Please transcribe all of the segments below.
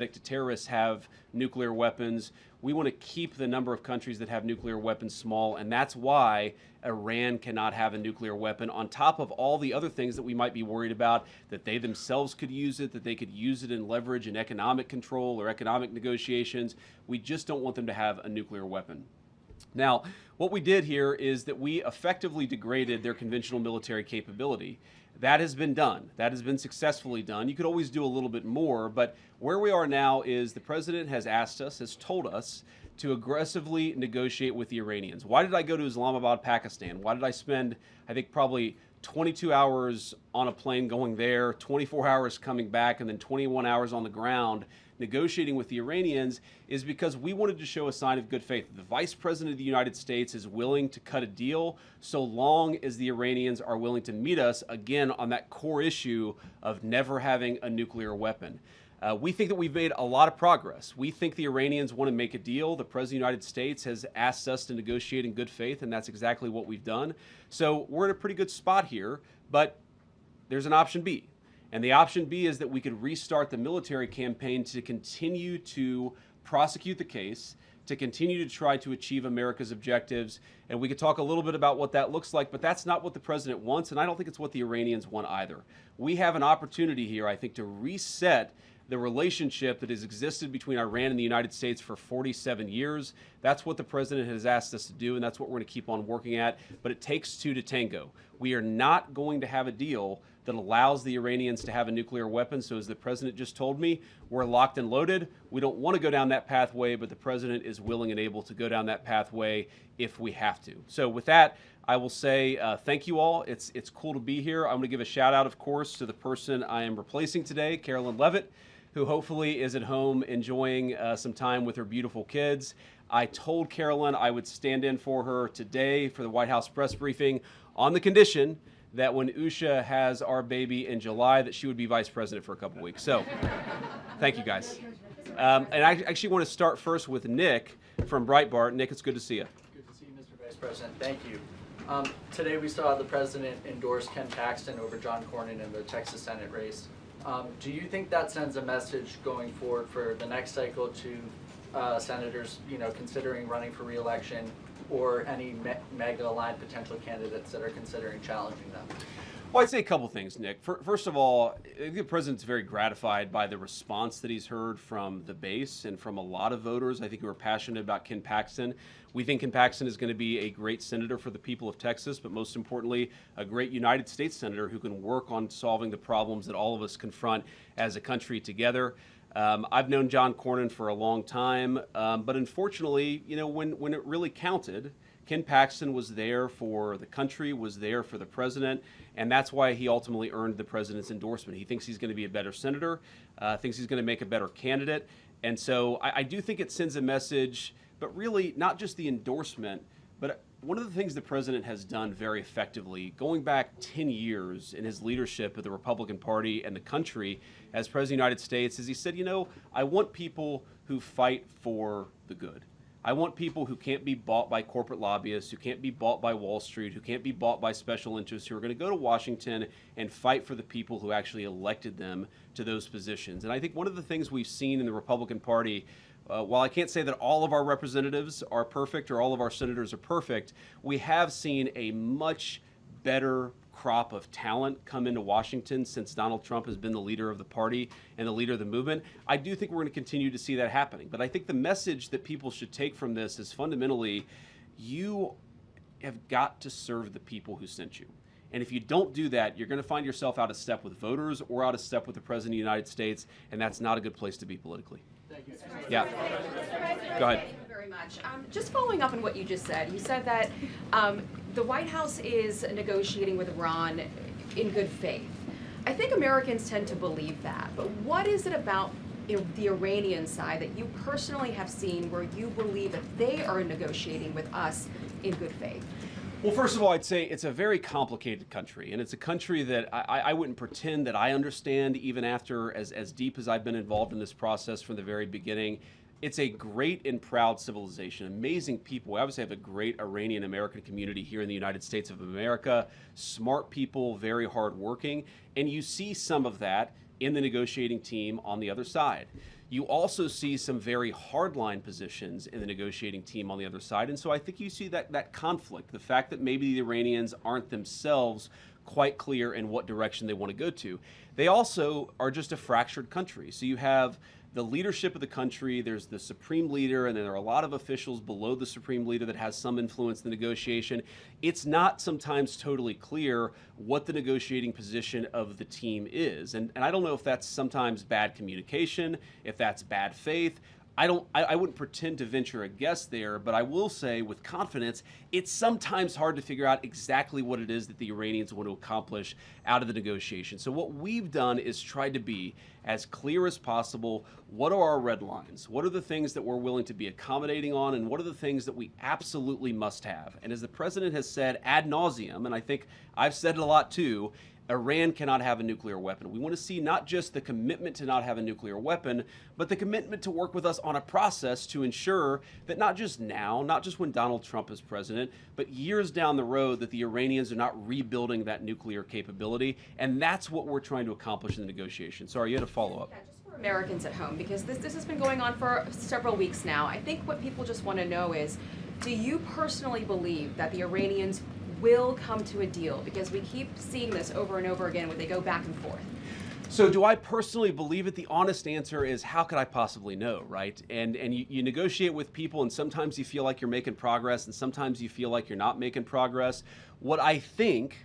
to terrorists have nuclear weapons. We want to keep the number of countries that have nuclear weapons small, and that's why Iran cannot have a nuclear weapon, on top of all the other things that we might be worried about, that they themselves could use it, that they could use it in leverage in economic control or economic negotiations. We just don't want them to have a nuclear weapon. Now, what we did here is that we effectively degraded their conventional military capability. That has been done. That has been successfully done. You could always do a little bit more, but where we are now is the president has asked us, has told us to aggressively negotiate with the Iranians. Why did I go to Islamabad, Pakistan? Why did I spend, I think, probably 22 hours on a plane going there, 24 hours coming back, and then 21 hours on the ground negotiating with the Iranians? Is because we wanted to show a sign of good faith. The Vice President of the United States is willing to cut a deal so long as the Iranians are willing to meet us, again, on that core issue of never having a nuclear weapon. We think that we've made a lot of progress. We think the Iranians want to make a deal. The President of the United States has asked us to negotiate in good faith, and that's exactly what we've done. So we're in a pretty good spot here, but there's an option B. And the option B is that we could restart the military campaign to continue to prosecute the case, to continue to try to achieve America's objectives. And we could talk a little bit about what that looks like, but that's not what the president wants, and I don't think it's what the Iranians want either. We have an opportunity here, I think, to reset the relationship that has existed between Iran and the United States for 47 years. That's what the president has asked us to do, and that's what we're going to keep on working at. But it takes two to tango. We are not going to have a deal that allows the Iranians to have a nuclear weapon. So as the president just told me, we're locked and loaded. We don't want to go down that pathway, but the president is willing and able to go down that pathway if we have to. So with that, I will say thank you all. It's cool to be here. I'm going to give a shout out, of course, to the person I am replacing today, Carolyn Levitt, who hopefully is at home enjoying some time with her beautiful kids. I told Carolyn I would stand in for her today for the White House press briefing on the condition that when Usha has our baby in July, that she would be vice president for a couple weeks. So thank you, guys. And I actually want to start first with Nick from Breitbart. Nick, it's good to see you. Good to see you, Mr. Vice President. Thank you. Today we saw the president endorse Ken Paxton over John Cornyn in the Texas Senate race. Do you think that sends a message going forward for the next cycle to senators, considering running for re-election, or any MAGA-aligned potential candidates that are considering challenging them? Well, I'd say a couple things, Nick. First of all, I think the president's very gratified by the response that he's heard from the base and from a lot of voters, I think, who are passionate about Ken Paxton. We think Ken Paxton is going to be a great senator for the people of Texas, but most importantly, a great United States senator who can work on solving the problems that all of us confront as a country together. I've known John Cornyn for a long time, but unfortunately, when it really counted, Ken Paxton was there for the country, was there for the president, and that's why he ultimately earned the president's endorsement. He thinks he's going to be a better senator, thinks he's going to make a better candidate, and so I do think it sends a message, but really not just the endorsement, but one of the things the president has done very effectively, going back 10 years in his leadership of the Republican Party and the country as President of the United States, is he said, I want people who fight for the good. I want people who can't be bought by corporate lobbyists, who can't be bought by Wall Street, who can't be bought by special interests, who are going to go to Washington and fight for the people who actually elected them to those positions. And I think one of the things we've seen in the Republican Party, while I can't say that all of our representatives are perfect or all of our senators are perfect, we have seen a much better crop of talent come into Washington since Donald Trump has been the leader of the party and the leader of the movement. I do think we're going to continue to see that happening. But I think the message that people should take from this is fundamentally, you have got to serve the people who sent you. And if you don't do that, you're going to find yourself out of step with voters or out of step with the President of the United States, and that's not a good place to be politically. Thank you. Yeah. Go ahead. Thank you very much. Just following up on what you just said, you said that the White House is negotiating with Iran in good faith. I think Americans tend to believe that, but what is it about the Iranian side that you personally have seen where you believe that they are negotiating with us in good faith? Well, first of all, I'd say it's a very complicated country, and it's a country that I wouldn't pretend that I understand even after as deep as I've been involved in this process from the very beginning. It's a great and proud civilization, amazing people. We obviously have a great Iranian American community here in the United States of America, smart people, very hardworking, and you see some of that in the negotiating team on the other side. You also see some very hardline positions in the negotiating team on the other side. And so I think you see that conflict, the fact that maybe the Iranians aren't themselves quite clear in what direction they want to go to. They also are just a fractured country. So you have the leadership of the country, there's the supreme leader, and there are a lot of officials below the supreme leader that has some influence in the negotiation. It's not sometimes totally clear what the negotiating position of the team is. And I don't know if that's sometimes bad communication, if that's bad faith. I wouldn't pretend to venture a guess there, but I will say with confidence, it's sometimes hard to figure out exactly what it is that the Iranians want to accomplish out of the negotiation. So what we've done is tried to be as clear as possible. What are our red lines? What are the things that we're willing to be accommodating on, and what are the things that we absolutely must have? And as the president has said ad nauseum, and I think I've said it a lot too, Iran cannot have a nuclear weapon. We want to see not just the commitment to not have a nuclear weapon, but the commitment to work with us on a process to ensure that not just now, not just when Donald Trump is president, but years down the road that the Iranians are not rebuilding that nuclear capability. And that's what we're trying to accomplish in the negotiation. Sorry, you had a follow-up. Yeah, just for Americans at home, because this has been going on for several weeks now. I think what people just want to know is, do you personally believe that the Iranians will come to a deal? Because we keep seeing this over and over again when they go back and forth. So do I personally believe it? The honest answer is, how could I possibly know, right? And you negotiate with people, and sometimes you feel like you're making progress, and sometimes you feel like you're not making progress. What I think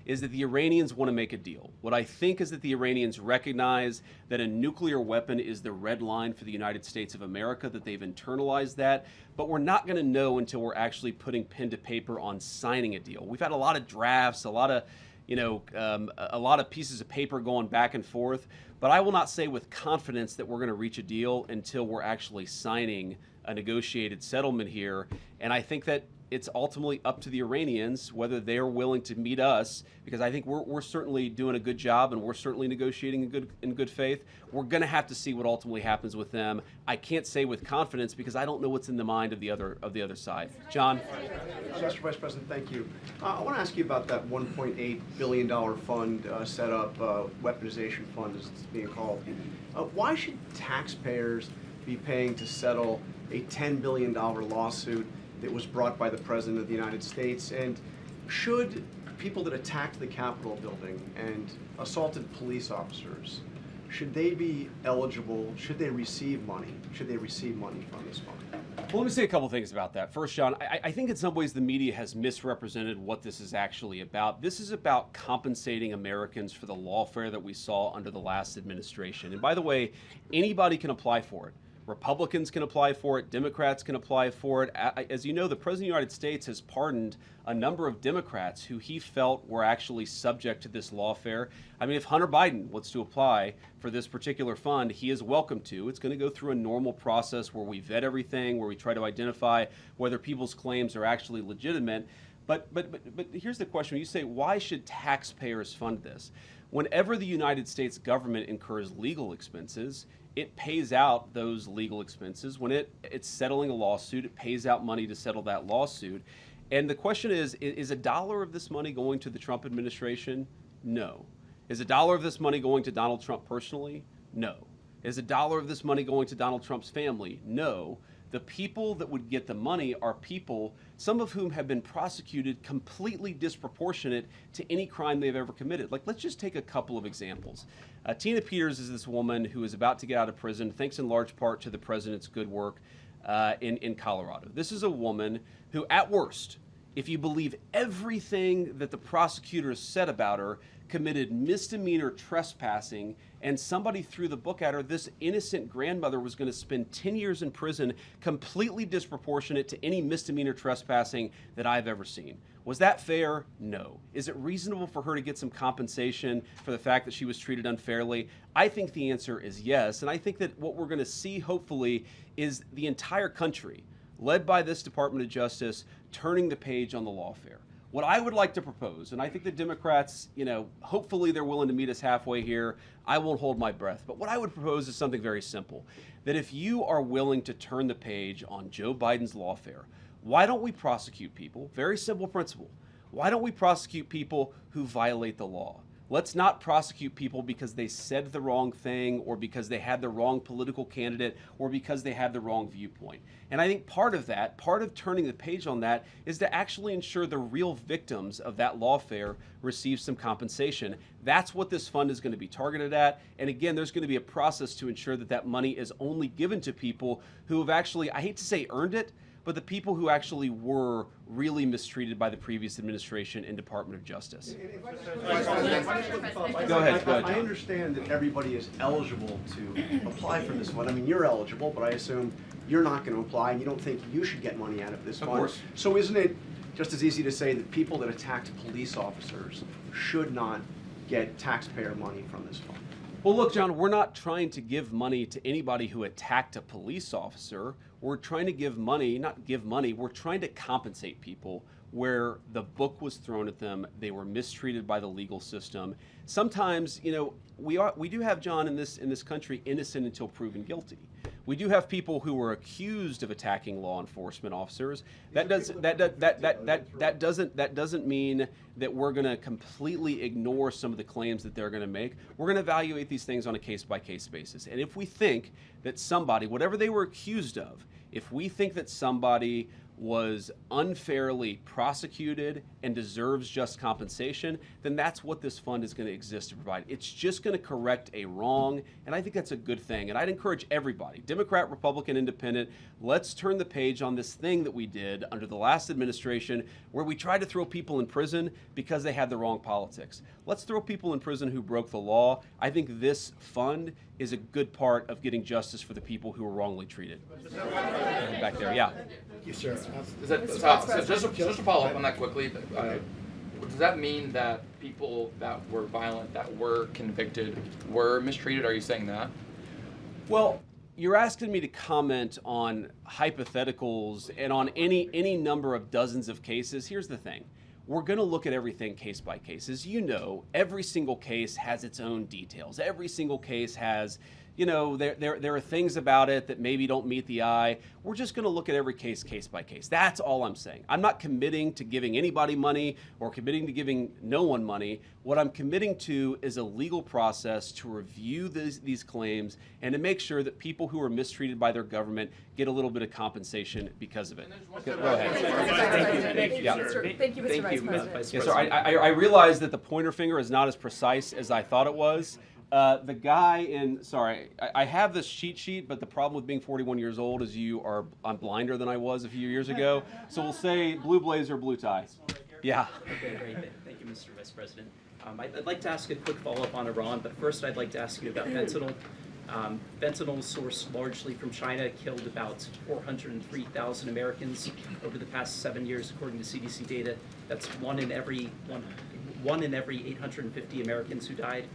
is that the Iranians want to make a deal. What I think is that the Iranians recognize that a nuclear weapon is the red line for the United States of America, that they've internalized that, but we're not going to know until we're actually putting pen to paper on signing a deal. We've had a lot of drafts, a lot of pieces of paper going back and forth, but I will not say with confidence that we're going to reach a deal until we're actually signing a negotiated settlement here. And I think that it's ultimately up to the Iranians whether they're willing to meet us, because I think we're certainly doing a good job, and we're certainly negotiating in good faith. We're going to have to see what ultimately happens with them. I can't say with confidence because I don't know what's in the mind of the other side. John? Mr. Vice President, thank you. I want to ask you about that $1.8 billion fund set up, weaponization fund as it's being called. Why should taxpayers be paying to settle a $10 billion lawsuit that was brought by the President of the United States? And should people that attacked the Capitol building and assaulted police officers, should they be eligible, should they receive money? Should they receive money from this fund? Well, let me say a couple things about that. First, John, I think in some ways the media has misrepresented what this is actually about. This is about compensating Americans for the lawfare that we saw under the last administration. And by the way, anybody can apply for it. Republicans can apply for it. Democrats can apply for it. As you know, the President of the United States has pardoned a number of Democrats who he felt were actually subject to this lawfare. I mean, if Hunter Biden wants to apply for this particular fund, he is welcome to. It's going to go through a normal process where we vet everything, where we try to identify whether people's claims are actually legitimate. But here's the question. You say, why should taxpayers fund this? Whenever the United States government incurs legal expenses, it pays out those legal expenses. When it's settling a lawsuit, it pays out money to settle that lawsuit. And the question is a dollar of this money going to the Trump administration? No. Is a dollar of this money going to Donald Trump personally? No. Is a dollar of this money going to Donald Trump's family? No. The people that would get the money are people, some of whom have been prosecuted completely disproportionate to any crime they've ever committed. Like, let's just take a couple of examples. Tina Peters is this woman who is about to get out of prison, thanks in large part to the president's good work in Colorado. This is a woman who, at worst, if you believe everything that the prosecutors said about her, committed misdemeanor trespassing, and somebody threw the book at her. This innocent grandmother was going to spend 10 years in prison, completely disproportionate to any misdemeanor trespassing that I've ever seen. Was that fair? No. Is it reasonable for her to get some compensation for the fact that she was treated unfairly? I think the answer is yes, and I think that what we're going to see, hopefully, is the entire country, led by this Department of Justice, turning the page on the lawfare. What I would like to propose, and I think the Democrats, hopefully they're willing to meet us halfway here. I won't hold my breath. But what I would propose is something very simple, that if you are willing to turn the page on Joe Biden's lawfare, why don't we prosecute people? Very simple principle. Why don't we prosecute people who violate the law? Let's not prosecute people because they said the wrong thing or because they had the wrong political candidate or because they had the wrong viewpoint. And I think part of that, part of turning the page on that, is to actually ensure the real victims of that lawfare receive some compensation. That's what this fund is going to be targeted at. And again, there's going to be a process to ensure that that money is only given to people who have actually, I hate to say earned it, but the people who actually were really mistreated by the previous administration and Department of Justice. Go ahead. I understand that everybody is eligible to apply for this fund. I mean, you're eligible, but I assume you're not going to apply and you don't think you should get money out of this fund. Of course. So isn't it just as easy to say that people that attacked police officers should not get taxpayer money from this fund? Well, look, John, we're not trying to give money to anybody who attacked a police officer. We're trying to give money, not give money, we're trying to compensate people where the book was thrown at them, they were mistreated by the legal system. Sometimes, you know, we do have, John, in this country, innocent until proven guilty. We do have people who were accused of attacking law enforcement officers. That doesn't mean that we're going to completely ignore some of the claims that they're going to make. We're going to evaluate these things on a case-by-case basis. And if we think that somebody, whatever they were accused of, if we think that somebody was unfairly prosecuted and deserves just compensation, then that's what this fund is going to exist to provide. It's just going to correct a wrong, and I think that's a good thing. And I'd encourage everybody, Democrat, Republican, Independent, let's turn the page on this thing that we did under the last administration where we tried to throw people in prison because they had the wrong politics. Let's throw people in prison who broke the law. I think this fund is a good part of getting justice for the people who were wrongly treated. Back there, yeah. Thank you, sir. So just to follow up on that quickly, does that mean that people that were violent, that were convicted, were mistreated? Are you saying that? Well, you're asking me to comment on hypotheticals and on any number of dozens of cases. Here's the thing. We're going to look at everything case by case. As you know, every single case has its own details. Every single case has, you know, there are things about it that maybe don't meet the eye. We're just going to look at every case by case. That's all I'm saying. I'm not committing to giving anybody money or committing to giving no one money. What I'm committing to is a legal process to review these claims and to make sure that people who are mistreated by their government get a little bit of compensation because of it. Go ahead. Thank you, Mr. Vice President. Yes, sir. I realize that the pointer finger is not as precise as I thought it was. The guy in, sorry, I have this cheat sheet, but the problem with being 41 years old is I'm blinder than I was a few years ago. So we'll say blue blazer, blue tie. Yeah. Okay, great. Thank you, Mr. Vice President. I'd like to ask a quick follow-up on Iran, but first I'd like to ask you about fentanyl. Fentanyl, sourced largely from China, killed about 403,000 Americans over the past 7 years, according to CDC data. That's one in every 850 Americans who died.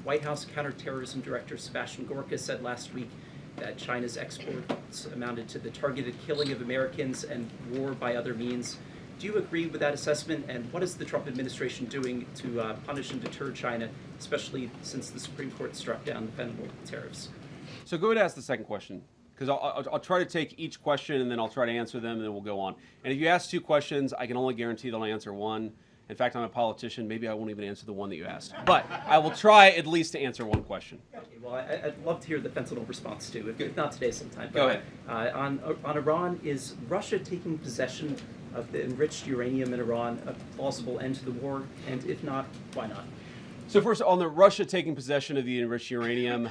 White House Counterterrorism Director Sebastian Gorka said last week that China's exports amounted to the targeted killing of Americans and war by other means. Do you agree with that assessment, and what is the Trump administration doing to punish and deter China, especially since the Supreme Court struck down the fentanyl tariffs? So go ahead and ask the second question, because I'll try to take each question and then I'll try to answer them and then we'll go on. And if you ask two questions, I can only guarantee that I'll answer one. In fact, I'm a politician. Maybe I won't even answer the one that you asked. But I will try at least to answer one question. Okay, well, I'd love to hear the fentanyl response too, if not today, sometime. Go ahead. On Iran, is Russia taking possession of the enriched uranium in Iran a plausible end to the war? And if not, why not? So first, on the Russia taking possession of the enriched uranium,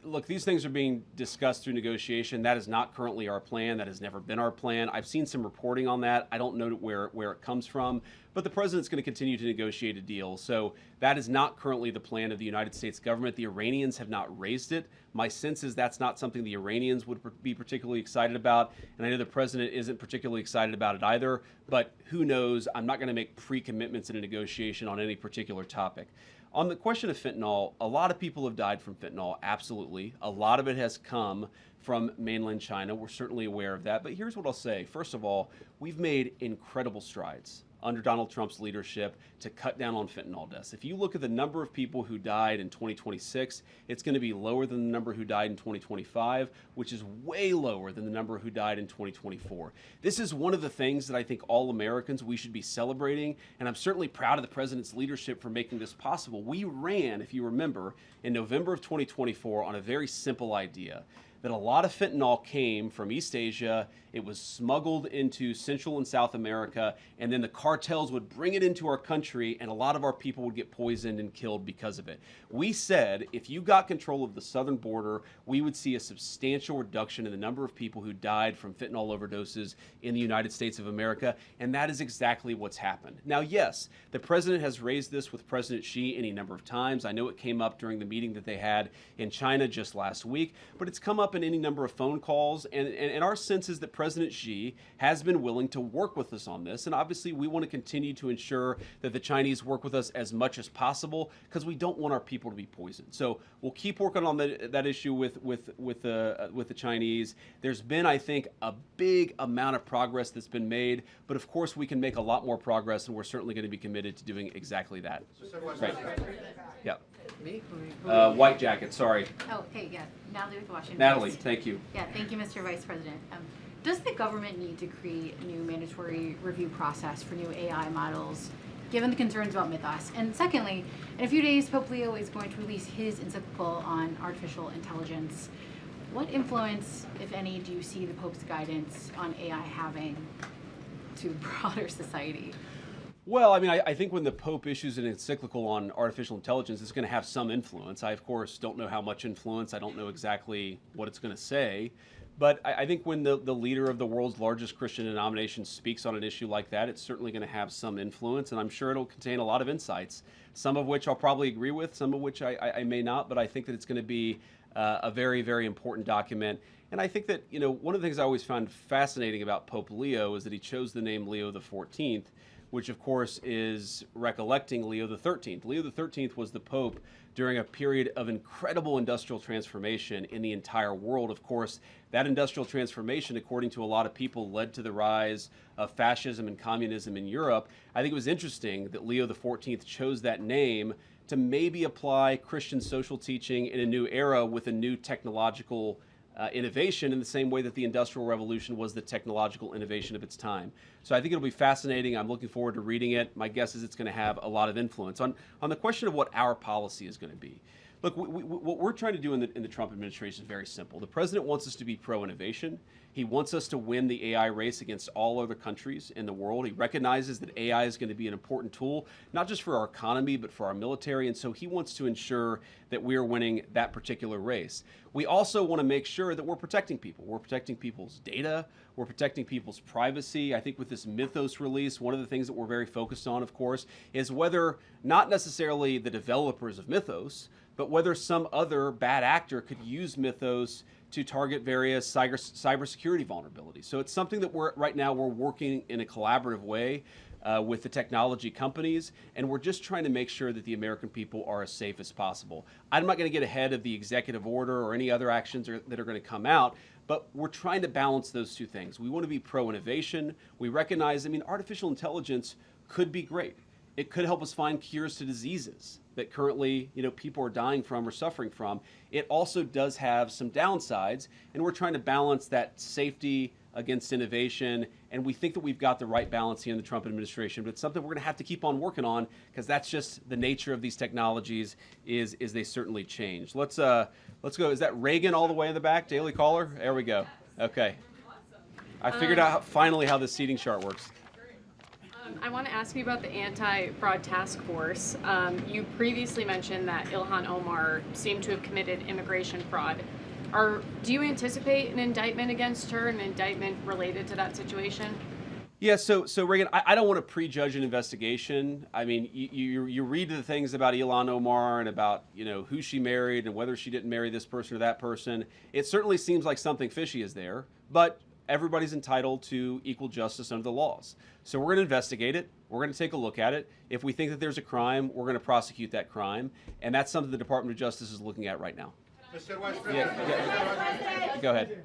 look, these things are being discussed through negotiation. That is not currently our plan. That has never been our plan. I've seen some reporting on that. I don't know where it comes from, but the president's going to continue to negotiate a deal. So that is not currently the plan of the United States government. The Iranians have not raised it. My sense is that's not something the Iranians would be particularly excited about, and I know the president isn't particularly excited about it either, but who knows? I'm not going to make pre-commitments in a negotiation on any particular topic. On the question of fentanyl, a lot of people have died from fentanyl, absolutely. A lot of it has come from mainland China. We're certainly aware of that. But here's what I'll say. First of all, we've made incredible strides under Donald Trump's leadership to cut down on fentanyl deaths. If you look at the number of people who died in 2026, it's going to be lower than the number who died in 2025, which is way lower than the number who died in 2024. This is one of the things that I think all Americans, we should be celebrating, and I'm certainly proud of the president's leadership for making this possible. We ran, if you remember, in November of 2024 on a very simple idea that a lot of fentanyl came from East Asia, it was smuggled into Central and South America, and then the cartels would bring it into our country, and a lot of our people would get poisoned and killed because of it. We said if you got control of the southern border, we would see a substantial reduction in the number of people who died from fentanyl overdoses in the United States of America, and that is exactly what's happened. Now, yes, the president has raised this with President Xi any number of times. I know it came up during the meeting that they had in China just last week, but it's come up in any number of phone calls, and our sense is that President Xi has been willing to work with us on this, and obviously we want to continue to ensure that the Chinese work with us as much as possible because we don't want our people to be poisoned. So we'll keep working on that issue with the Chinese. There's been, I think, a big amount of progress that's been made, but of course we can make a lot more progress, and we're certainly going to be committed to doing exactly that. Right. Yeah. Me? White jacket, sorry. Oh, hey, yeah, Natalie with Washington. Natalie, Post. thank you. Yeah, thank you, Mr. Vice President. Does the government need to create a new mandatory review process for new AI models, given the concerns about mythos? And secondly, in a few days, Pope Leo is going to release his encyclical on artificial intelligence. What influence, if any, do you see the Pope's guidance on AI having to broader society? Well, I mean, I think when the Pope issues an encyclical on artificial intelligence, it's going to have some influence. I, of course, don't know how much influence. I don't know exactly what it's going to say. But I think when the leader of the world's largest Christian denomination speaks on an issue like that, it's certainly going to have some influence. And I'm sure it'll contain a lot of insights, some of which I'll probably agree with, some of which I may not. But I think that it's going to be a very, very important document. And I think that, you know, one of the things I always found fascinating about Pope Leo is that he chose the name Leo the 14th, which of course is recollecting Leo the 13th. Leo the 13th was the Pope during a period of incredible industrial transformation in the entire world. Of course, that industrial transformation, according to a lot of people, led to the rise of fascism and communism in Europe. I think it was interesting that Leo the 14th chose that name to maybe apply Christian social teaching in a new era with a new technological innovation in the same way that the Industrial Revolution was the technological innovation of its time. So I think it'll be fascinating. I'm looking forward to reading it. My guess is it's going to have a lot of influence. On the question of what our policy is going to be, look, what we're trying to do in the Trump administration is very simple. The president wants us to be pro-innovation. He wants us to win the AI race against all other countries in the world. He recognizes that AI is going to be an important tool, not just for our economy, but for our military. And so he wants to ensure that we are winning that particular race. We also want to make sure that we're protecting people. We're protecting people's data. We're protecting people's privacy. I think with this Mythos release, one of the things that we're very focused on, of course, is whether not necessarily the developers of Mythos, but whether some other bad actor could use Mythos to target various cybersecurity vulnerabilities. So it's something that right now we're working in a collaborative way with the technology companies, and we're just trying to make sure that the American people are as safe as possible. I'm not going to get ahead of the executive order or any other actions that are going to come out, but we're trying to balance those two things. We want to be pro-innovation. We recognize, I mean, artificial intelligence could be great. It could help us find cures to diseases that currently, you know, people are dying from or suffering from. It also does have some downsides, and we're trying to balance that safety against innovation, and we think that we've got the right balance here in the Trump administration, but it's something we're going to have to keep on working on because that's just the nature of these technologies is they certainly change. Let's go. Is that Reagan all the way in the back? Daily Caller? There we go. Okay. I figured out finally how the seating chart works. I want to ask you about the anti-fraud task force. You previously mentioned that Ilhan Omar seemed to have committed immigration fraud. Do you anticipate an indictment against her, an indictment related to that situation? Yeah, so Reagan, I don't want to prejudge an investigation. I mean, you read the things about Ilhan Omar and about, you know, who she married and whether she didn't marry this person or that person. It certainly seems like something fishy is there, but everybody's entitled to equal justice under the laws. So we're going to investigate it. We're going to take a look at it. If we think that there's a crime, we're going to prosecute that crime. And that's something the Department of Justice is looking at right now. Mr. Vice President. Yeah. Go ahead.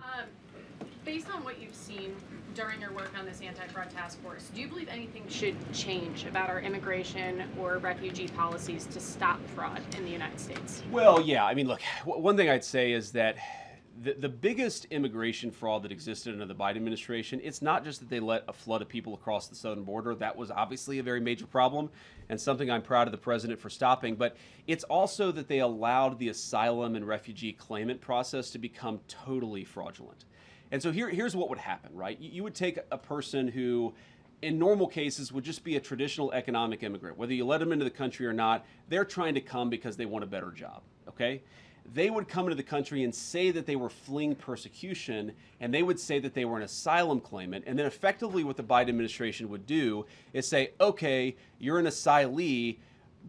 Based on what you've seen during your work on this anti-fraud task force, do you believe anything should change about our immigration or refugee policies to stop fraud in the United States? Well, yeah. I mean, look, one thing I'd say is that the biggest immigration fraud that existed under the Biden administration, it's not just that they let a flood of people across the southern border. That was obviously a very major problem and something I'm proud of the president for stopping. But it's also that they allowed the asylum and refugee claimant process to become totally fraudulent. And so here's what would happen, right? You would take a person who, in normal cases, would just be a traditional economic immigrant. Whether you let them into the country or not, they're trying to come because they want a better job, okay? They would come into the country and say that they were fleeing persecution, and they would say that they were an asylum claimant. And then effectively what the Biden administration would do is say, okay, you're an asylee,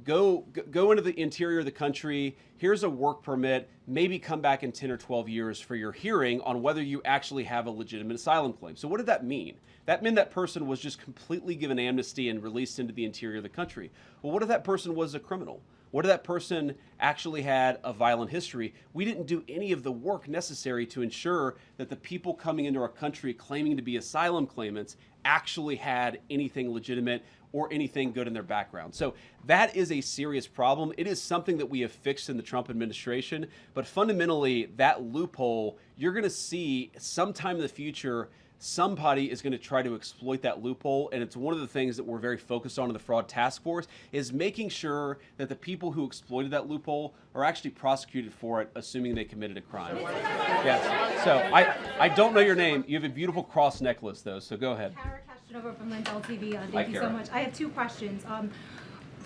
go into the interior of the country, here's a work permit, maybe come back in 10 or 12 years for your hearing on whether you actually have a legitimate asylum claim. So what did that mean? That meant that person was just completely given amnesty and released into the interior of the country. Well, what if that person was a criminal? What if that person actually had a violent history? We didn't do any of the work necessary to ensure that the people coming into our country claiming to be asylum claimants actually had anything legitimate or anything good in their background. So that is a serious problem. It is something that we have fixed in the Trump administration, but fundamentally that loophole, you're gonna see sometime in the future, somebody is going to try to exploit that loophole, and it's one of the things that we're very focused on in the fraud task force is making sure that the people who exploited that loophole are actually prosecuted for it, assuming they committed a crime. Yes. So I don't know your name. You have a beautiful cross necklace, though. So go ahead. Kara Castronovo from Lindell TV. Hi, Thank you Kara. so much. I have two questions.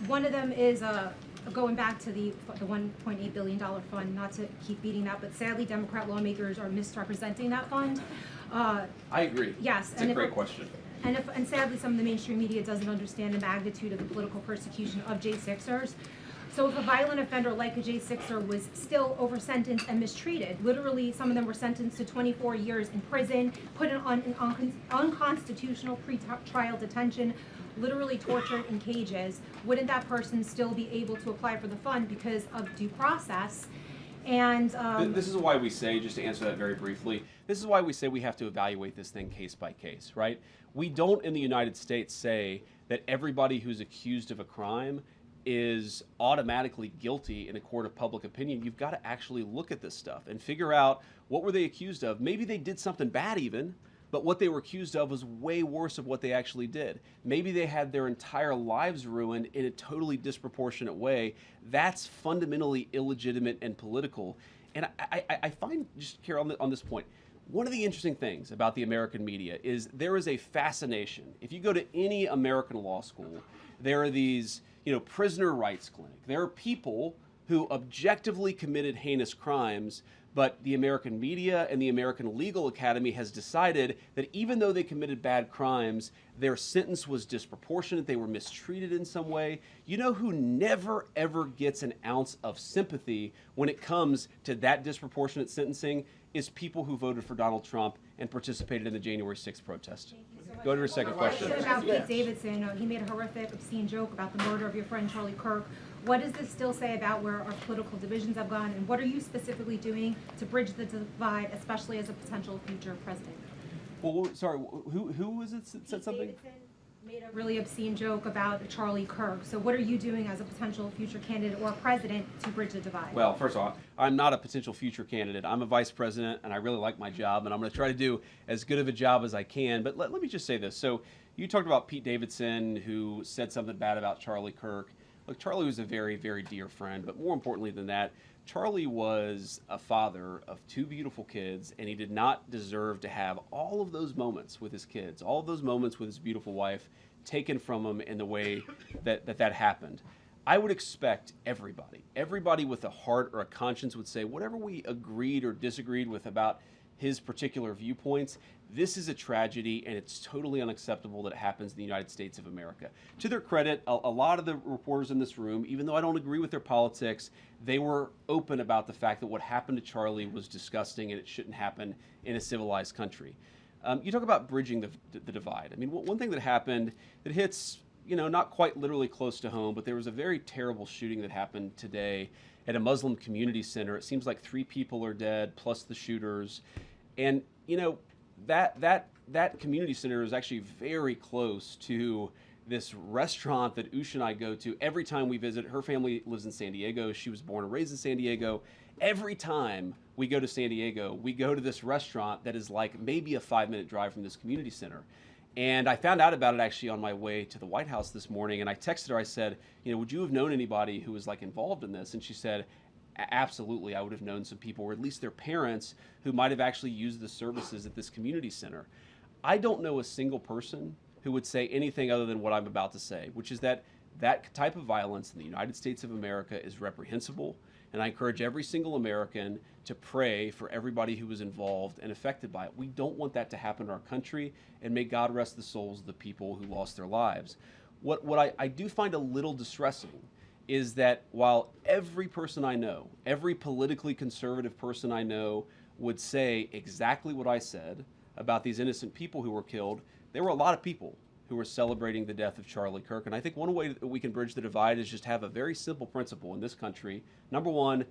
One of them is going back to the $1.8 billion fund, not to keep beating that, but sadly Democrat lawmakers are misrepresenting that fund. I agree. Yes. It's a great question. And sadly some of the mainstream media doesn't understand the magnitude of the political persecution of J6ers. So if a violent offender like a J6er was still over-sentenced and mistreated, literally some of them were sentenced to 24 years in prison, put on unconstitutional pre-trial detention, literally tortured in cages, wouldn't that person still be able to apply for the fund because of due process? And this is why we say, just to answer that very briefly, this is why we say we have to evaluate this thing case by case, right? We don't in the United States say that everybody who's accused of a crime is automatically guilty in a court of public opinion. You've got to actually look at this stuff and figure out what were they accused of. Maybe they did something bad even, but what they were accused of was way worse of what they actually did. Maybe they had their entire lives ruined in a totally disproportionate way. That's fundamentally illegitimate and political. And I find, just Carol, on this point, one of the interesting things about the American media is there is a fascination. If you go to any American law school, there are these, prisoner rights clinic. There are people who objectively committed heinous crimes, but the American media and the American Legal Academy has decided that even though they committed bad crimes, their sentence was disproportionate, they were mistreated in some way. You know who never ever gets an ounce of sympathy when it comes to that disproportionate sentencing is people who voted for Donald Trump and participated in the January 6th protest. Go to your second question. About Pete Davidson, he made a horrific, obscene joke about the murder of your friend Charlie Kirk. What does this still say about where our political divisions have gone, and what are you specifically doing to bridge the divide, especially as a potential future president? Well, sorry, who was it that said something? Davidson made a really obscene joke about Charlie Kirk. So what are you doing as a potential future candidate or president to bridge the divide? Well, first of all, I'm not a potential future candidate. I'm a vice president, and I really like my job, and I'm going to try to do as good of a job as I can. But let me just say this. So you talked about Pete Davidson, who said something bad about Charlie Kirk. Look, Charlie was a very, very dear friend, but more importantly than that, Charlie was a father of two beautiful kids, and he did not deserve to have all of those moments with his kids, all of those moments with his beautiful wife taken from him in the way that happened. I would expect everybody with a heart or a conscience would say whatever we agreed or disagreed with about his particular viewpoints, this is a tragedy and it's totally unacceptable that it happens in the United States of America. To their credit, a lot of the reporters in this room, even though I don't agree with their politics, they were open about the fact that what happened to Charlie was disgusting and it shouldn't happen in a civilized country. You talk about bridging the divide. I mean, one thing that happened that hits, not quite literally close to home, but there was a very terrible shooting that happened today at a Muslim community center. It seems like 3 people are dead, plus the shooters. And, that community center is actually very close to this restaurant that Ush and I go to every time we visit. Her family lives in San Diego. She was born and raised in San Diego. Every time we go to San Diego, we go to this restaurant that is like maybe a 5-minute drive from this community center. And I found out about it actually on my way to the White House this morning, and I texted her. I said, would you have known anybody who was like involved in this? And she said, absolutely, I would have known some people, or at least their parents, who might have actually used the services at this community center. I don't know a single person who would say anything other than what I'm about to say, which is that type of violence in the United States of America is reprehensible, and I encourage every single American to pray for everybody who was involved and affected by it. We don't want that to happen in our country, and may God rest the souls of the people who lost their lives. What I do find a little distressing is that while every person I know, every politically conservative person I know would say exactly what I said about these innocent people who were killed, there were a lot of people who were celebrating the death of Charlie Kirk. And I think one way that we can bridge the divide is just have a very simple principle in this country. Number one,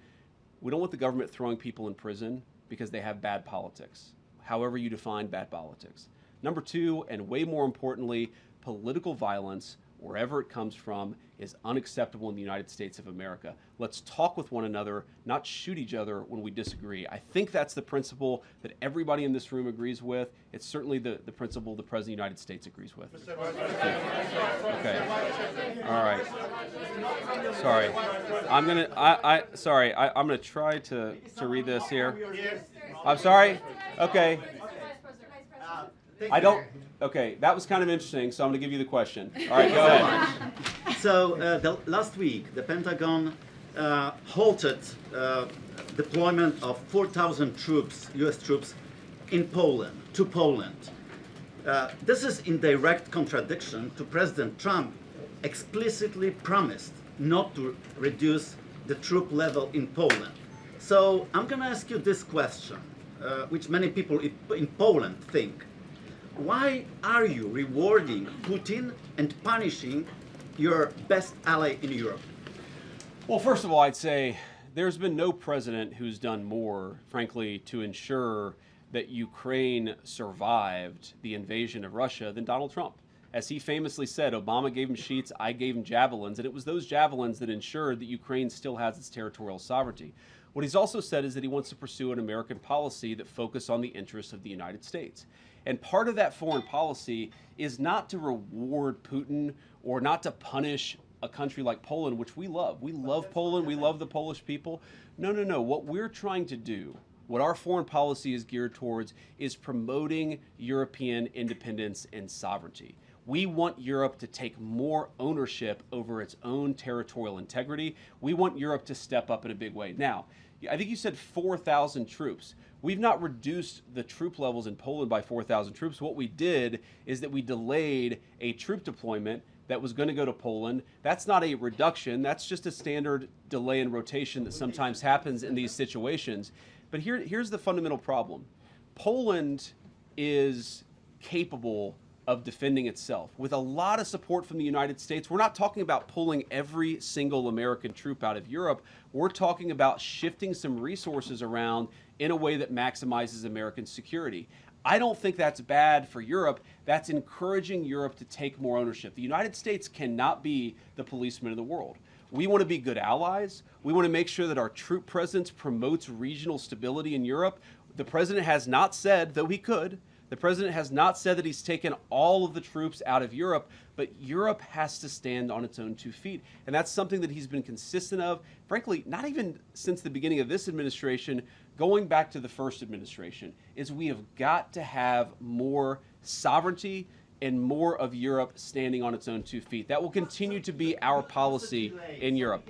we don't want the government throwing people in prison because they have bad politics, however you define bad politics. Number two, and way more importantly, political violence, wherever it comes from, is unacceptable in the United States of America. Let's talk with one another, not shoot each other when we disagree. I think that's the principle that everybody in this room agrees with. It's certainly the principle the President of the United States agrees with. Okay. All right. Sorry. I'm gonna try to read this here. I'm sorry. Okay. Okay, that was kind of interesting, so I'm going to give you the question. All right, go ahead. So last week, the Pentagon halted deployment of 4,000 troops, U.S. troops, to Poland. This is in direct contradiction to President Trump explicitly promised not to reduce the troop level in Poland. So I'm going to ask you this question, which many people in Poland think. Why are you rewarding Putin and punishing your best ally in Europe? Well, first of all, I'd say there's been no president who's done more, frankly, to ensure that Ukraine survived the invasion of Russia than Donald Trump. As he famously said, Obama gave him sheets, I gave him javelins, and it was those javelins that ensured that Ukraine still has its territorial sovereignty. What he's also said is that he wants to pursue an American policy that focuses on the interests of the United States. And part of that foreign policy is not to reward Putin or not to punish a country like Poland, which we love. We love Poland. We love the Polish people. No. What we're trying to do, what our foreign policy is geared towards, is promoting European independence and sovereignty. We want Europe to take more ownership over its own territorial integrity. We want Europe to step up in a big way. Now, I think you said 4,000 troops. We've not reduced the troop levels in Poland by 4,000 troops. What we did is that we delayed a troop deployment that was going to go to Poland. That's not a reduction. That's just a standard delay in rotation that sometimes happens in these situations. But here's the fundamental problem. Poland is capable of defending itself with a lot of support from the United States. We're not talking about pulling every single American troop out of Europe. We're talking about shifting some resources around in a way that maximizes American security. I don't think that's bad for Europe. That's encouraging Europe to take more ownership. The United States cannot be the policeman of the world. We want to be good allies. We want to make sure that our troop presence promotes regional stability in Europe. The president has not said, though he could, the president has not said that he's taken all of the troops out of Europe, but Europe has to stand on its own 2 feet. And that's something that he's been consistent of, frankly, not even since the beginning of this administration, going back to the first administration, is we have got to have more sovereignty and more of Europe standing on its own 2 feet. That will continue to be our policy in Europe.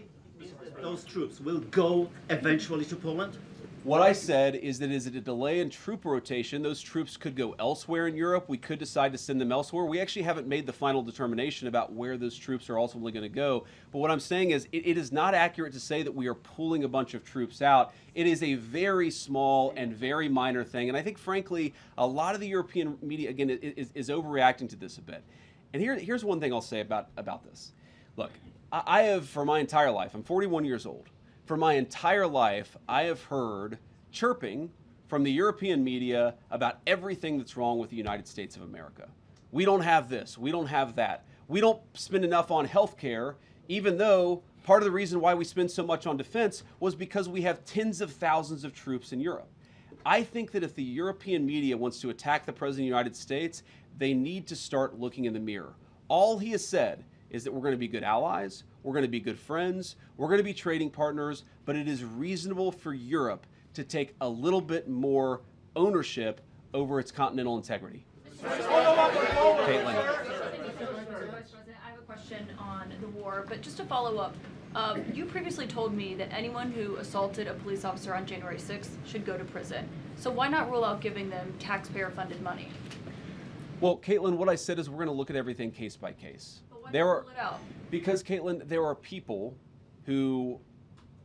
Those troops will go eventually to Poland? What I said is that is it a delay in troop rotation? Those troops could go elsewhere in Europe. We could decide to send them elsewhere. We actually haven't made the final determination about where those troops are ultimately going to go. But what I'm saying is it is not accurate to say that we are pulling a bunch of troops out. It is a very small and very minor thing. And I think, frankly, a lot of the European media, again, is overreacting to this a bit. And here's one thing I'll say about this. Look, I have, for my entire life, I'm 41 years old. For my entire life, I have heard chirping from the European media about everything that's wrong with the United States of America. We don't have this, we don't have that. We don't spend enough on health care, even though part of the reason why we spend so much on defense was because we have tens of thousands of troops in Europe. I think that if the European media wants to attack the President of the United States, they need to start looking in the mirror. All he has said is that we're going to be good allies, we're going to be good friends, we're going to be trading partners, but it is reasonable for Europe to take a little bit more ownership over its continental integrity. Caitlin. Vice President, I have a question on the war, but just to follow up, you previously told me that anyone who assaulted a police officer on January 6th should go to prison. So why not rule out giving them taxpayer-funded money? Well, Caitlin, what I said is we're going to look at everything case by case. But why not rule it out? Because, Caitlin, there are people who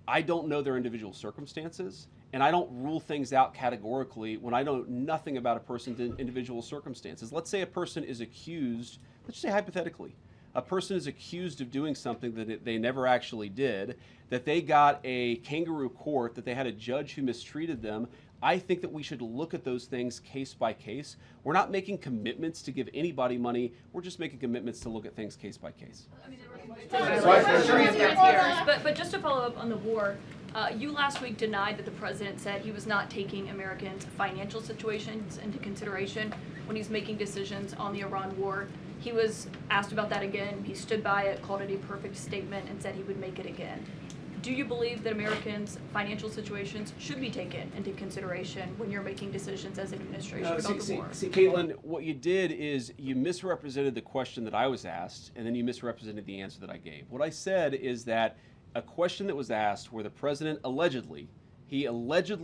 I don't know their individual circumstances, and I don't rule things out categorically when I know nothing about a person's individual circumstances. Let's say a person is accused, let's say hypothetically, a person is accused of doing something that they never actually did, that they got a kangaroo court, that they had a judge who mistreated them. I think that we should look at those things case by case. We're not making commitments to give anybody money. We're just making commitments to look at things case by case. But just to follow up on the war, you last week denied that the president said he was not taking Americans' financial situations into consideration when he's making decisions on the Iran war. He was asked about that again. He stood by it, called it a perfect statement, and said he would make it again. Do you believe that Americans' financial situations should be taken into consideration when you're making decisions as an administration about the war? See, Caitlin, what you did is you misrepresented the question that I was asked, and then you misrepresented the answer that I gave. What I said is that a question that was asked where the president allegedly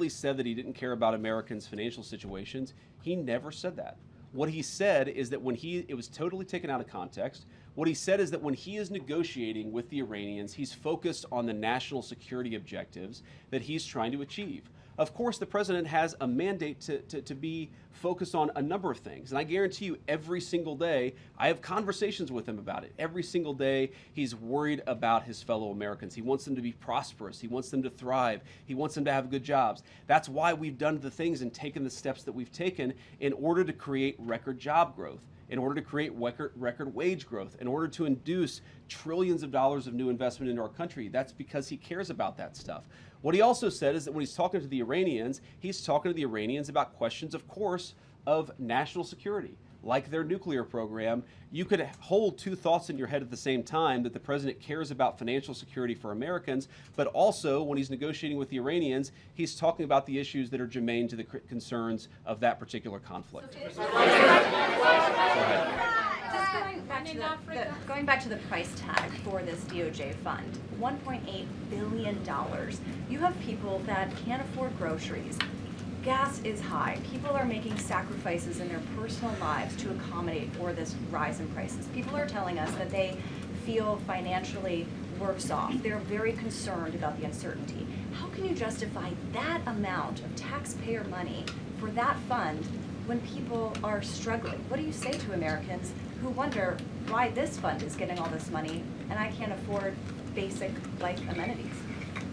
said that he didn't care about Americans' financial situations. He never said that. What he said is that it was totally taken out of context. What he said is that when he is negotiating with the Iranians, he's focused on the national security objectives that he's trying to achieve. Of course, the president has a mandate to be focused on a number of things. And I guarantee you every single day, I have conversations with him about it. Every single day, he's worried about his fellow Americans. He wants them to be prosperous. He wants them to thrive. He wants them to have good jobs. That's why we've done the things and taken the steps that we've taken in order to create record job growth, in order to create record wage growth, in order to induce trillions of dollars of new investment into our country. That's because he cares about that stuff. What he also said is that when he's talking to the Iranians, he's talking to the Iranians about questions, of course, of national security, like their nuclear program. You could hold two thoughts in your head at the same time, that the president cares about financial security for Americans, but also when he's negotiating with the Iranians, he's talking about the issues that are germane to the concerns of that particular conflict. Going back to the price tag for this DOJ fund, $1.8 billion. You have people that can't afford groceries. Gas is high. People are making sacrifices in their personal lives to accommodate for this rise in prices. People are telling us that they feel financially worse off. They're very concerned about the uncertainty. How can you justify that amount of taxpayer money for that fund when people are struggling? What do you say to Americans who wonder why this fund is getting all this money and I can't afford basic life amenities?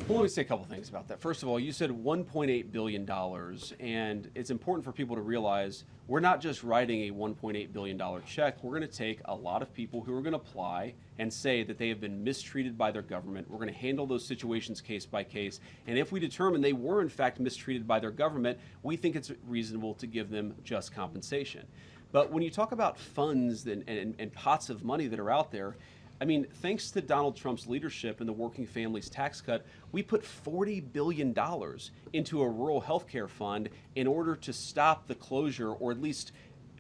Well, let me say a couple things about that. First of all, you said $1.8 billion, and it's important for people to realize we're not just writing a $1.8 billion check. We're going to take a lot of people who are going to apply and say that they have been mistreated by their government. We're going to handle those situations case by case, and if we determine they were in fact mistreated by their government, we think it's reasonable to give them just compensation. But when you talk about funds and pots of money that are out there, I mean, thanks to Donald Trump's leadership and the working families tax cut, we put $40 billion into a rural health care fund in order to stop the closure, or at least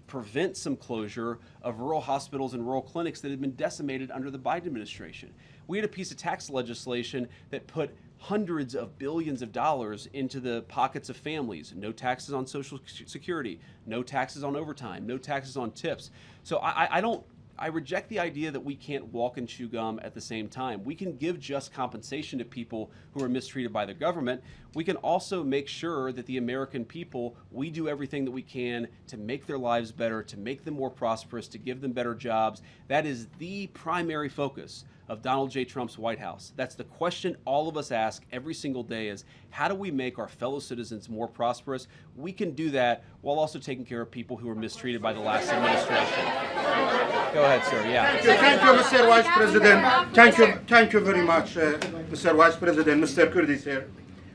prevent some closure, of rural hospitals and rural clinics that had been decimated under the Biden administration. We had a piece of tax legislation that put hundreds of billions of dollars into the pockets of families. No taxes on Social Security, no taxes on overtime, no taxes on tips. So I reject the idea that we can't walk and chew gum at the same time. We can give just compensation to people who are mistreated by the government. we can also make sure that the American people, we do everything that we can to make their lives better, to make them more prosperous, to give them better jobs. That is the primary focus of Donald J. Trump's White House. That's the question all of us ask every single day is, how do we make our fellow citizens more prosperous? We can do that while also taking care of people who were mistreated by the last administration. Go ahead, sir. Yeah. Thank you, Mr. Vice President. Thank you very much, Mr. Vice President, Mr. Kurdi's here.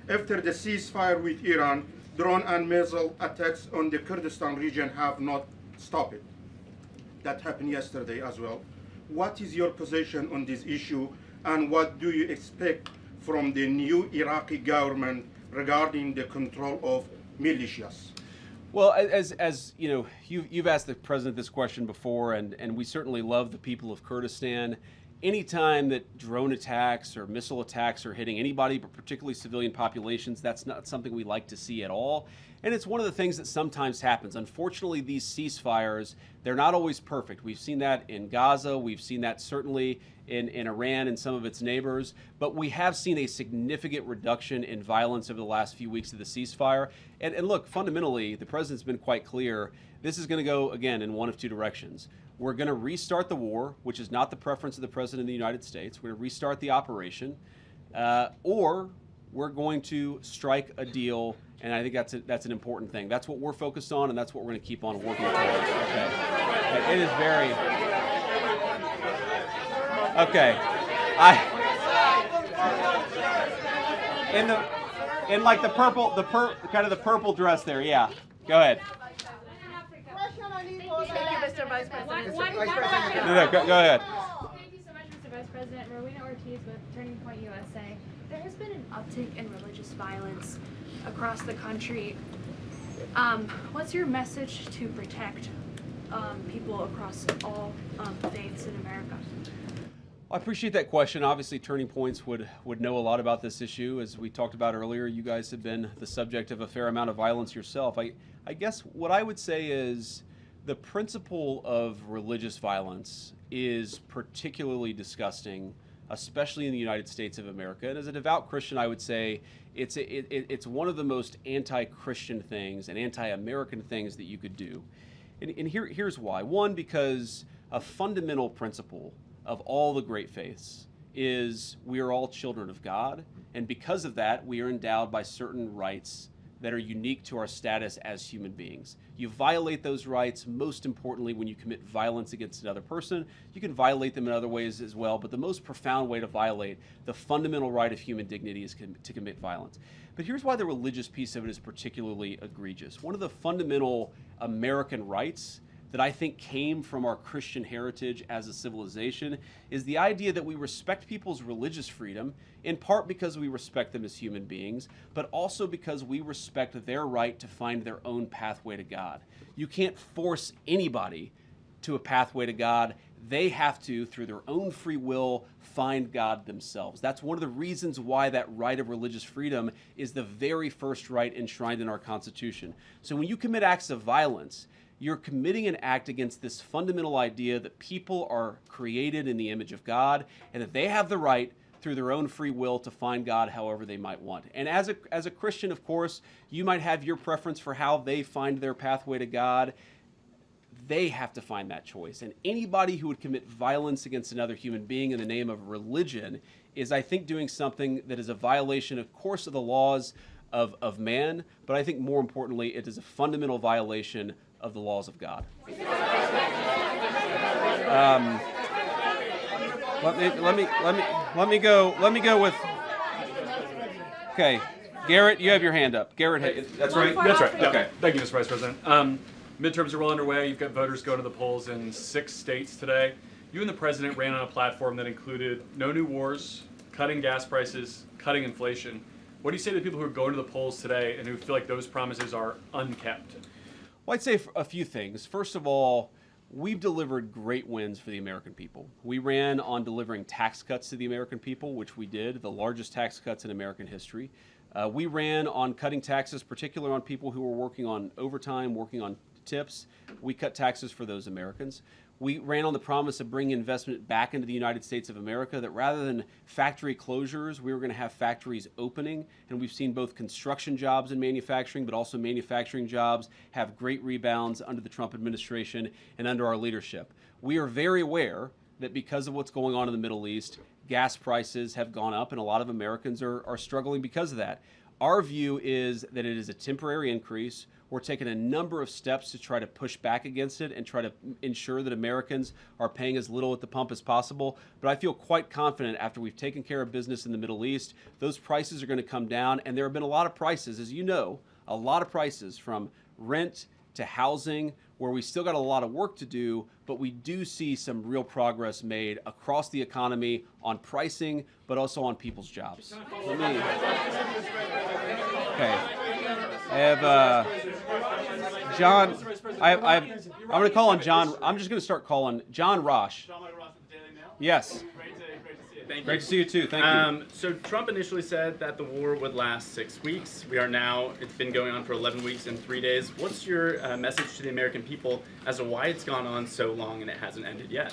After the ceasefire with Iran, drone and missile attacks on the Kurdistan region have not stopped. That happened yesterday as well. What is your position on this issue, and what do you expect from the new Iraqi government regarding the control of militias? Well, as you know, you've asked the president this question before, and we certainly love the people of Kurdistan. Anytime that drone attacks or missile attacks are hitting anybody, but particularly civilian populations, that's not something we like to see at all. And it's one of the things that sometimes happens. Unfortunately, these ceasefires, they're not always perfect. We've seen that in Gaza. We've seen that certainly in Iran and some of its neighbors. But we have seen a significant reduction in violence over the last few weeks of the ceasefire. And look, fundamentally, the president's been quite clear. This is going to go, again, in one of two directions. We're going to restart the war, which is not the preference of the president of the United States. We're going to restart the operation, or we're going to strike a deal, and I think that's an important thing. That's what we're focused on, and that's what we're going to keep on working towards. Okay. It is very... Okay. In like the purple, kind of the purple dress there, yeah. Go ahead. Thank you, Mr. Vice President. No, go ahead. Thank you so much, Mr. Vice President. Rowena Ortiz with Turning Point USA. There has been an uptick in religious violence across the country. What's your message to protect people across all faiths in America? I appreciate that question. Obviously, Turning Points would know a lot about this issue. As we talked about earlier, you guys have been the subject of a fair amount of violence yourself. I guess what I would say is the principle of religious violence is particularly disgusting, especially in the United States of America. And as a devout Christian, I would say it's one of the most anti-Christian things and anti-American things that you could do. And here's why. One, because a fundamental principle of all the great faiths is we are all children of God, and because of that, we are endowed by certain rights that are unique to our status as human beings. You violate those rights, most importantly, when you commit violence against another person. You can violate them in other ways as well, but the most profound way to violate the fundamental right of human dignity is to commit violence. But here's why the religious piece of it is particularly egregious. One of the fundamental American rights that I think came from our Christian heritage as a civilization is the idea that we respect people's religious freedom, in part because we respect them as human beings, but also because we respect their right to find their own pathway to God. You can't force anybody to a pathway to God. They have to, through their own free will, find God themselves. That's one of the reasons why that right of religious freedom is the very first right enshrined in our Constitution. So when you commit acts of violence, you're committing an act against this fundamental idea that people are created in the image of God and that they have the right through their own free will to find God however they might want. And as a Christian, of course, you might have your preference for how they find their pathway to God. They have to find that choice. And anybody who would commit violence against another human being in the name of religion is, I think, doing something that is a violation, of course, of the laws of man, but I think more importantly, it is a fundamental violation of the laws of God. Let me go with. Okay, Garrett, you have your hand up. Garrett, that's right. That's right. Yeah. Okay. Thank you, Mr. Vice President. Midterms are well underway. You've got voters going to the polls in 6 states today. You and the president ran on a platform that included no new wars, cutting gas prices, cutting inflation. What do you say to the people who are going to the polls today and who feel like those promises are unkept? Well, I'd say a few things. First of all, we've delivered great wins for the American people. We ran on delivering tax cuts to the American people, which we did, the largest tax cuts in American history. We ran on cutting taxes, particularly on people who were working on overtime, working on tips. We cut taxes for those Americans. We ran on the promise of bringing investment back into the United States of America, that rather than factory closures, we were going to have factories opening. And we've seen both construction jobs in manufacturing, but also manufacturing jobs have great rebounds under the Trump administration and under our leadership. We are very aware that because of what's going on in the Middle East, gas prices have gone up, and a lot of Americans are struggling because of that. Our view is that it is a temporary increase. We're taking a number of steps to try to push back against it and try to ensure that Americans are paying as little at the pump as possible. But I feel quite confident after we've taken care of business in the Middle East, those prices are going to come down. And there have been a lot of prices, as you know, a lot of prices from rent to housing, where we still got a lot of work to do, but we do see some real progress made across the economy on pricing, but also on people's jobs. Okay. I have John. I'm going to call on John. I'm just going to start calling John Rosh. Yes. Great to see you too. Thank you. So Trump initially said that the war would last 6 weeks. We are now, it's been going on for 11 weeks and 3 days. What's your message to the American people as to why it's gone on so long and it hasn't ended yet?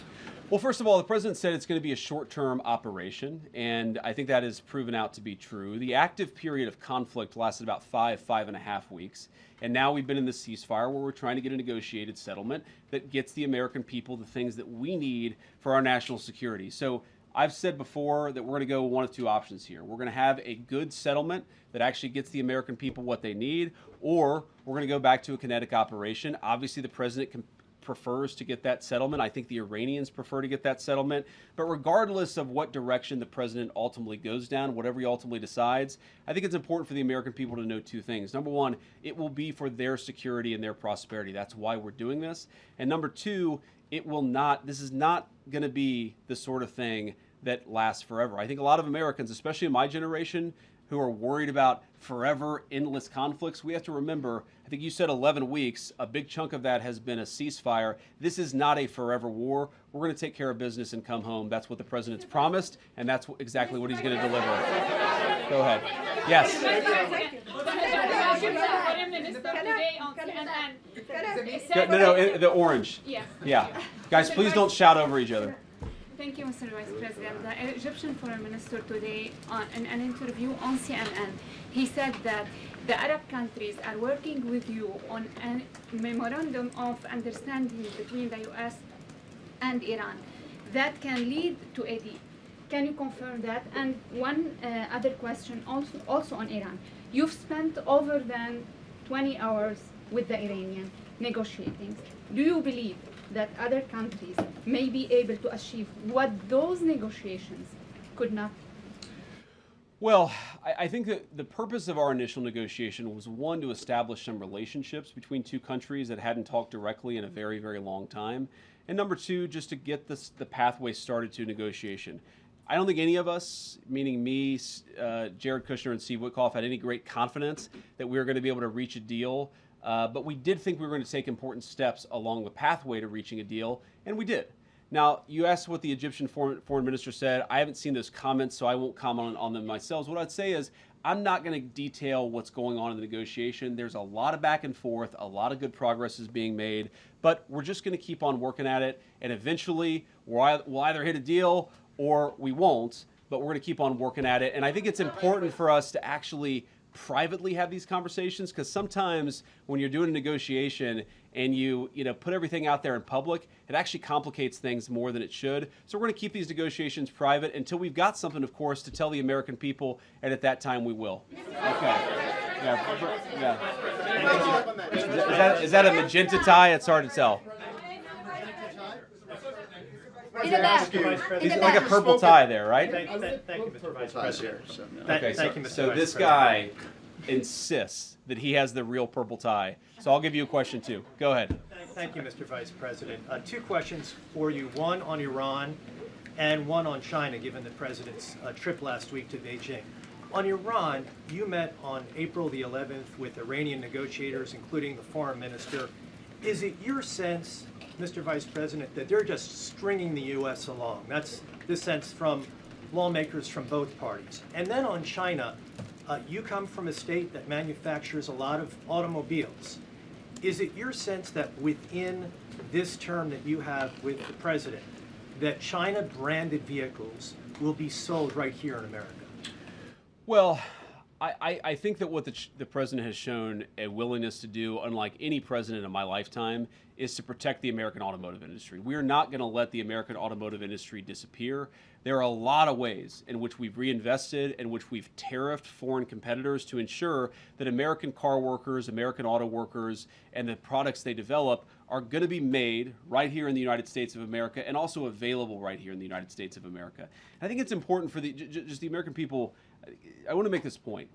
Well, first of all, the president said it's going to be a short-term operation, and I think that has proven out to be true. The active period of conflict lasted about 5.5 weeks, and now we've been in this ceasefire where we're trying to get a negotiated settlement that gets the American people the things that we need for our national security. So I've said before that we're going to go one of two options here. We're going to have a good settlement that actually gets the American people what they need, or we're going to go back to a kinetic operation. Obviously, the president prefers to get that settlement. I think the Iranians prefer to get that settlement. But regardless of what direction the president ultimately goes down, whatever he ultimately decides, I think it's important for the American people to know two things. Number one, it will be for their security and their prosperity. That's why we're doing this. And number two, this is not going to be the sort of thing that lasts forever. I think a lot of Americans, especially in my generation, who are worried about forever, endless conflicts, we have to remember, I think you said 11 weeks, a big chunk of that has been a ceasefire. This is not a forever war. We're going to take care of business and come home. That's what the president's promised, and that's exactly what he's going to deliver. Go ahead. Yes. No, the orange. Yeah. Guys, please don't shout over each other. Thank you, Mr. Vice President. The Egyptian Foreign Minister today, in an interview on CNN, he said that the Arab countries are working with you on a memorandum of understanding between the U.S. and Iran that can lead to a deal. Can you confirm that? And one other question also on Iran. You've spent over than 20 hours with the Iranian negotiating. Do you believe that other countries may be able to achieve what those negotiations could not? Well, I think that the purpose of our initial negotiation was, one, to establish some relationships between two countries that hadn't talked directly in a very, very long time. And number two, just to get the pathway started to negotiation. I don't think any of us, meaning me, Jared Kushner, and Steve Witkoff, had any great confidence that we were going to be able to reach a deal. But we did think we were going to take important steps along the pathway to reaching a deal, and we did. Now, you asked what the Egyptian foreign minister said. I haven't seen those comments, so I won't comment on them myself. What I'd say is I'm not going to detail what's going on in the negotiation. There's a lot of back and forth. A lot of good progress is being made. But we're just going to keep on working at it, and eventually we'll either hit a deal or we won't, but we're going to keep on working at it. And I think it's important for us to actually privately have these conversations, because sometimes when you're doing a negotiation and you put everything out there in public, it actually complicates things more than it should. So we're going to keep these negotiations private until we've got something, of course, to tell the American people, and at that time we will. Okay. Yeah. Is that a magenta tie? It's hard to tell. He's like a purple tie there, right? Thank you, Mr. Vice President. Okay, Thank you, Mr. so Vice this President. guy insists that he has the real purple tie. So I'll give you a question too. Go ahead. Thank you, Mr. Vice President. Two questions for you, one on Iran and one on China, given the President's trip last week to Beijing. On Iran, you met on April the 11th with Iranian negotiators, including the foreign minister. Is it your sense, Mr. Vice President, that they're just stringing the U.S. along? That's the sense from lawmakers from both parties. And then on China, you come from a state that manufactures a lot of automobiles. Is it your sense that within this term that you have with the president, that China-branded vehicles will be sold right here in America? Well, I think that what the president has shown a willingness to do, unlike any president in my lifetime, is to protect the American automotive industry. We are not going to let the American automotive industry disappear. There are a lot of ways in which we've reinvested, in which we've tariffed foreign competitors to ensure that American car workers, American auto workers, and the products they develop are going to be made right here in the United States of America and also available right here in the United States of America. And I think it's important for just the American people. I want to make this point.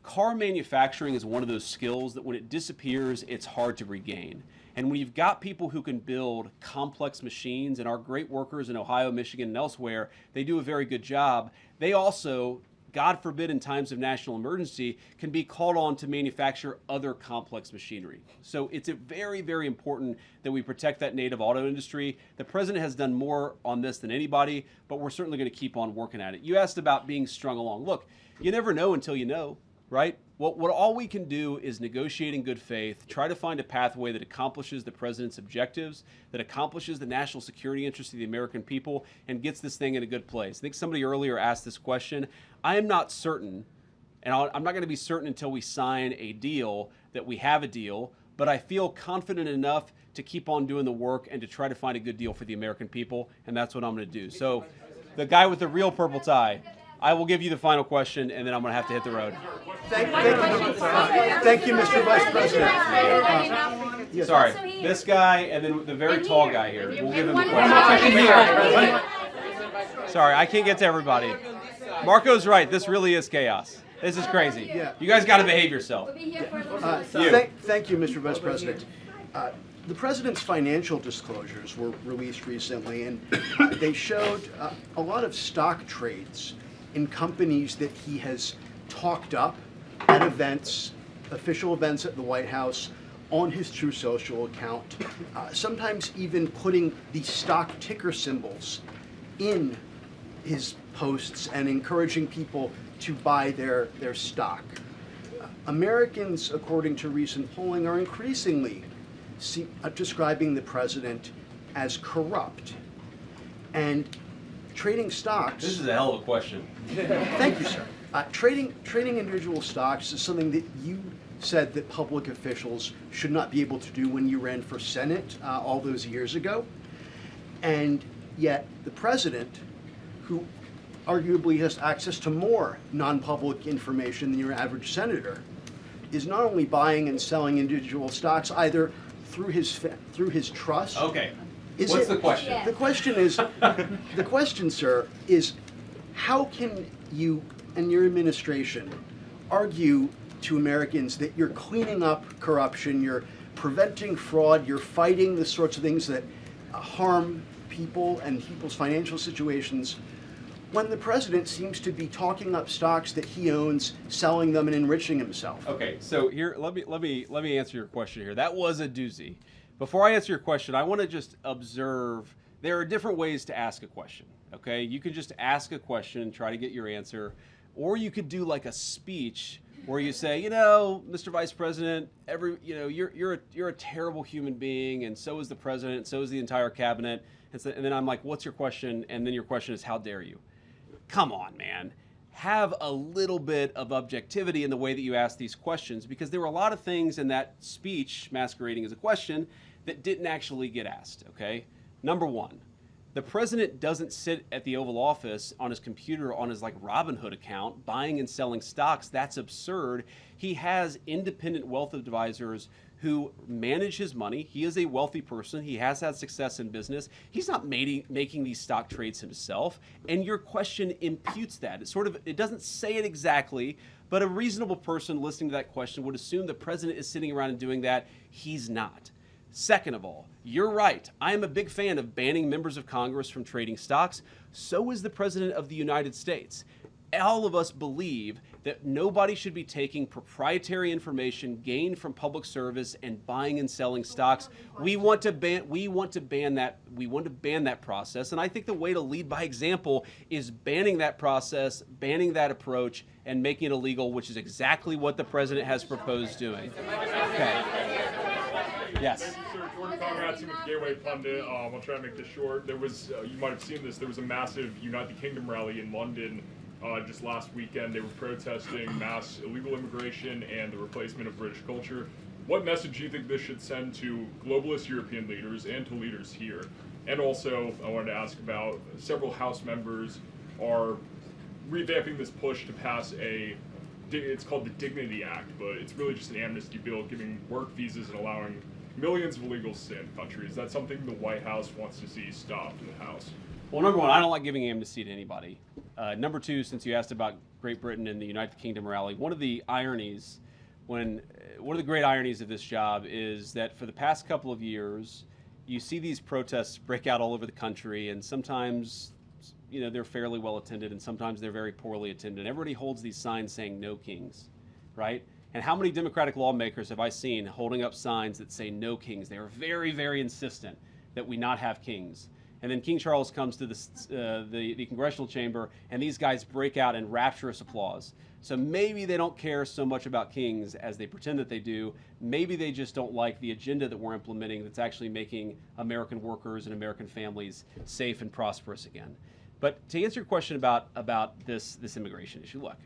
Car manufacturing is one of those skills that when it disappears, it's hard to regain. And when you've got people who can build complex machines, and our great workers in Ohio, Michigan, and elsewhere, they do a very good job. They also, God forbid, in times of national emergency, can be called on to manufacture other complex machinery. So it's very, very important that we protect that native auto industry. The president has done more on this than anybody, but we're certainly going to keep on working at it. You asked about being strung along. Look, you never know until you know, right? What all we can do is negotiate in good faith, try to find a pathway that accomplishes the president's objectives, that accomplishes the national security interests of the American people, and gets this thing in a good place. I think somebody earlier asked this question. I am not certain, and I'm not going to be certain until we sign a deal that we have a deal, but I feel confident enough to keep on doing the work and to try to find a good deal for the American people, and that's what I'm going to do. So the guy with the real purple tie, I will give you the final question, and then I'm going to have to hit the road. Thank you, Mr. Vice President. Sorry, this guy and then the very tall guy here. We'll give him the question. Sorry, I can't get to everybody. Marco's right. This really is chaos. This is crazy. You guys got to behave yourself. Thank you, Mr. Vice President. The president's financial disclosures were released recently, and they showed a lot of stock trades in companies that he has talked up at events, official events at the White House, on his Truth Social account, sometimes even putting the stock ticker symbols in his posts and encouraging people to buy their stock. Americans, according to recent polling, are increasingly describing the president as corrupt. And trading stocks... This is a hell of a question. Thank you, sir. Trading individual stocks is something that you said that public officials should not be able to do when you ran for Senate all those years ago. And yet the president, who arguably has access to more non-public information than your average senator, is not only buying and selling individual stocks either through his trust. Okay. What's the question? The question is, the question, sir, is how can you and your administration argue to Americans that you're cleaning up corruption, you're preventing fraud, you're fighting the sorts of things that harm people and people's financial situations, when the president seems to be talking up stocks that he owns, selling them, and enriching himself? Okay, so here, let me answer your question here. That was a doozy. Before I answer your question, I want to just observe there are different ways to ask a question. Okay, you can just ask a question and try to get your answer, or you could do like a speech where you say, you know, Mr. Vice President, you're a terrible human being, and so is the president, and so is the entire cabinet. And then I'm like, what's your question? And then your question is, how dare you? Come on, man. Have a little bit of objectivity in the way that you ask these questions, because there were a lot of things in that speech masquerading as a question that didn't actually get asked, okay? Number one, the president doesn't sit at the Oval Office on his computer on his like Robinhood account buying and selling stocks. That's absurd. He has independent wealth advisors who manage his money. He is a wealthy person. He has had success in business. He's not making these stock trades himself. And your question imputes that. It doesn't say it exactly, but a reasonable person listening to that question would assume the president is sitting around and doing that. He's not. Second of all, you're right. I am a big fan of banning members of Congress from trading stocks. So is the President of the United States. All of us believe that nobody should be taking proprietary information gained from public service and buying and selling stocks. We want to ban that process. And I think the way to lead by example is banning that process, banning that approach, and making it illegal, which is exactly what the president has proposed doing. Okay. Yes. Thank you, sir. Jordan Conrad, with Gateway Pundit. I'll try to make this short. There was, you might have seen this, there was a massive United Kingdom rally in London just last weekend. They were protesting mass illegal immigration and the replacement of British culture. What message do you think this should send to globalist European leaders and to leaders here? And also, I wanted to ask about several House members are revamping this push to pass it's called the Dignity Act, but it's really just an amnesty bill giving work visas and allowing millions of illegals in the country. Is that something the White House wants to see stopped in the House? Well, number one, I don't like giving amnesty to anybody. Number two, since you asked about Great Britain and the United Kingdom rally, one of the great ironies of this job is that for the past couple of years, you see these protests break out all over the country, and sometimes they're fairly well attended, and sometimes they're very poorly attended. Everybody holds these signs saying "No Kings," right? And how many Democratic lawmakers have I seen holding up signs that say "No Kings"? They are very, very insistent that we not have kings. And then King Charles comes to the congressional chamber, and these guys break out in rapturous applause. So maybe they don't care so much about kings as they pretend that they do. Maybe they just don't like the agenda that we're implementing that's actually making American workers and American families safe and prosperous again. But to answer your question about this immigration issue, look,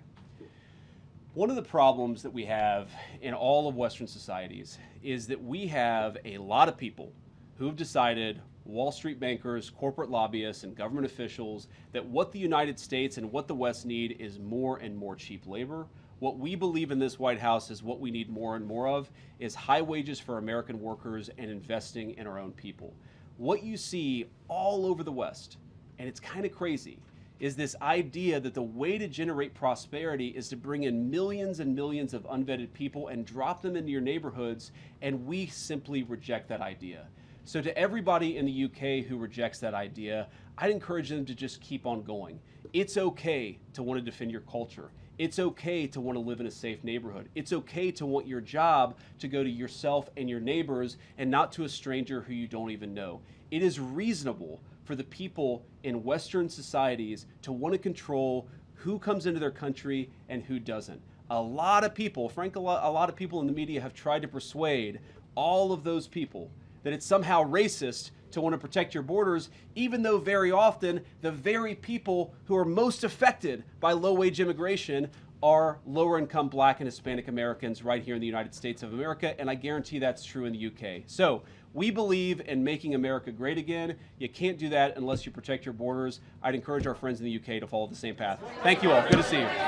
one of the problems that we have in all of Western societies is that we have a lot of people who've decided, Wall Street bankers, corporate lobbyists, and government officials, that what the United States and what the West need is more and more cheap labor. What we believe in this White House is what we need more and more of is high wages for American workers and investing in our own people. What you see all over the West, and it's kind of crazy, is this idea that the way to generate prosperity is to bring in millions and millions of unvetted people and drop them into your neighborhoods, and we simply reject that idea. So to everybody in the UK who rejects that idea, I'd encourage them to just keep on going. It's okay to want to defend your culture. It's okay to want to live in a safe neighborhood. It's okay to want your job to go to yourself and your neighbors and not to a stranger who you don't even know. It is reasonable for the people in Western societies to want to control who comes into their country and who doesn't. A lot of people, frankly, a lot of people in the media have tried to persuade all of those people that it's somehow racist to want to protect your borders, even though very often the very people who are most affected by low-wage immigration are lower-income Black and Hispanic Americans right here in the United States of America, and I guarantee that's true in the UK. So we believe in making America great again. You can't do that unless you protect your borders. I'd encourage our friends in the UK to follow the same path. Thank you all. Good to see you. Thank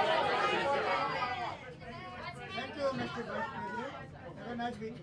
you, Mr. Vice President. Have a nice week.